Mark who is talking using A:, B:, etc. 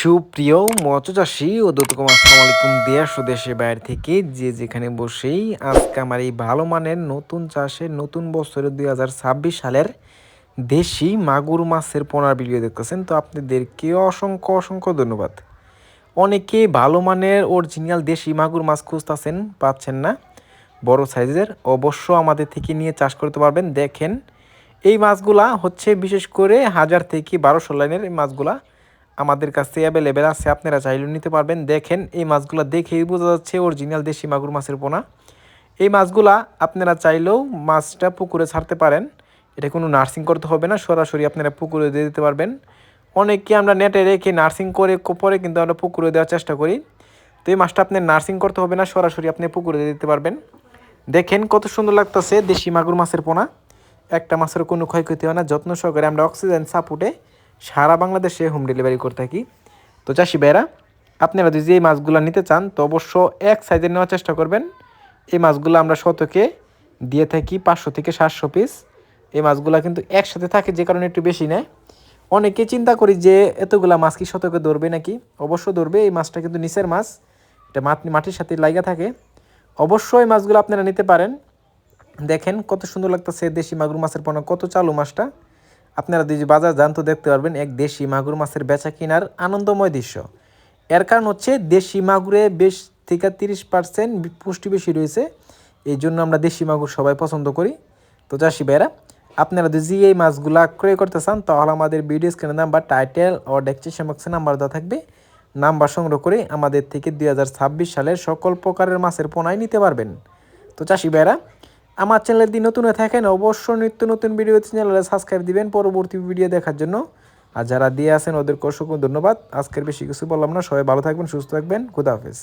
A: সুপ্রিয় মৎস্যচাষী ও দর্শক আসসালামু আলাইকুম দেশ ও দেশের বাইরে থেকে যে যেখানে বসেই আজকে আমার এই ভালো মানের নতুন চাষের নতুন বছরের 2026 সালের দেশি মাগুর মাছের পোনার ভিডিও দেখতেছেন। তো আপনাদেরকে অসংখ্য অসংখ্য ধন্যবাদ। অনেকে ভালো মানের অরিজিনাল দেশি মাগুর মাছ খুঁজতেছেন, পাচ্ছেন না বড় সাইজের, অবশ্য আমাদের থেকে নিয়ে চাষ করতে পারবেন। দেখেন এই মাছগুলা হচ্ছে বিশেষ করে 1000 থেকে 1200 লাইনের এই মাছগুলা আমাদের কাছে অ্যাভেলেবেল আছে, আপনারা চাইলেও নিতে পারবেন। দেখেন এই মাছগুলা দেখেই বোঝা যাচ্ছে অরিজিনাল দেশি মাগুর মাছের পোনা। এই মাছগুলা আপনারা চাইলেও মাছটা পুকুরে ছাড়তে পারেন, এটা কোনো নার্সিং করতে হবে না, সরাসরি আপনারা পুকুরে দিয়ে দিতে পারবেন। অনেককে আমরা নেটে রেখে নার্সিং করে পরে কিন্তু আমরা পুকুরে দেওয়ার চেষ্টা করি। তো এই মাছটা আপনি নার্সিং করতে হবে না, সরাসরি আপনি পুকুরে দিয়ে দিতে পারবেন। দেখেন কত সুন্দর লাগতেছে দেশি মাগুর মাছের পোনা। একটা মাছের কোনো ক্ষয়ক্ষতি হয় না, যত্ন সহকারে আমরা অক্সিজেন সাপোর্টে সারা বাংলাদেশে হোম ডেলিভারি করে থাকি। তো চাষি ভাইরা, আপনারা যদি এই মাছগুলো নিতে চান তো অবশ্য এক সাইজের নেওয়ার চেষ্টা করবেন। এই মাছগুলো আমরা শতকে দিয়ে থাকি 500 থেকে 700 পিস। এই মাছগুলো কিন্তু একসাথে থাকে, যে কারণে একটু বেশি নেয়। অনেকে চিন্তা করি যে এতগুলা মাছ কি শতকে ধরবে নাকি, অবশ্য ধরবে। এই মাছটা কিন্তু নিচের মাছ, এটা মাটির সাথে লাগা থাকে। অবশ্যই মাছগুলো আপনারা নিতে পারেন। দেখেন কত সুন্দর লাগতেছে দেশি মাগুর মাছের পোনা, কত চালু মাছটা। আপনারা যদি বাজার যান তো দেখতে পারবেন এক দেশি মাগুর মাছের বেচা কেনার আনন্দময় দৃশ্য। এর কারণ হচ্ছে দেশি মাগুরে 20 থেকে 30% পুষ্টি বেশি রয়েছে, এই জন্য আমরা দেশি মাগুর সবাই পছন্দ করি। তো চাষি ভাইরা, আপনারা যদি এই মাছগুলা ক্রয় করতে চান তাহলে আমাদের ভিডিও স্ক্রিনে নাম্বার, টাইটেল ও ডেসক্রিপশন বক্সে নাম্বার দেওয়া থাকবে। নাম্বার সংগ্রহ করে আমাদের থেকে 2026 সালের সকল প্রকারের মাছের পোনায় নিতে পারবেন। তো চাষি ভাইরা, আমার চ্যানেলে যদি নতুন হয়ে থাকেন অবশ্যই নিত্য নতুন ভিডিও চ্যানেলে সাবস্ক্রাইব দিবেন পরবর্তী ভিডিও দেখার জন্য। আর যারা দিয়ে আছেন ওদেরকে অসংখ্য ধন্যবাদ। আজকের বেশি কিছু বললাম না, সবাই ভালো থাকবেন, সুস্থ থাকবেন, খুদা হাফেজ।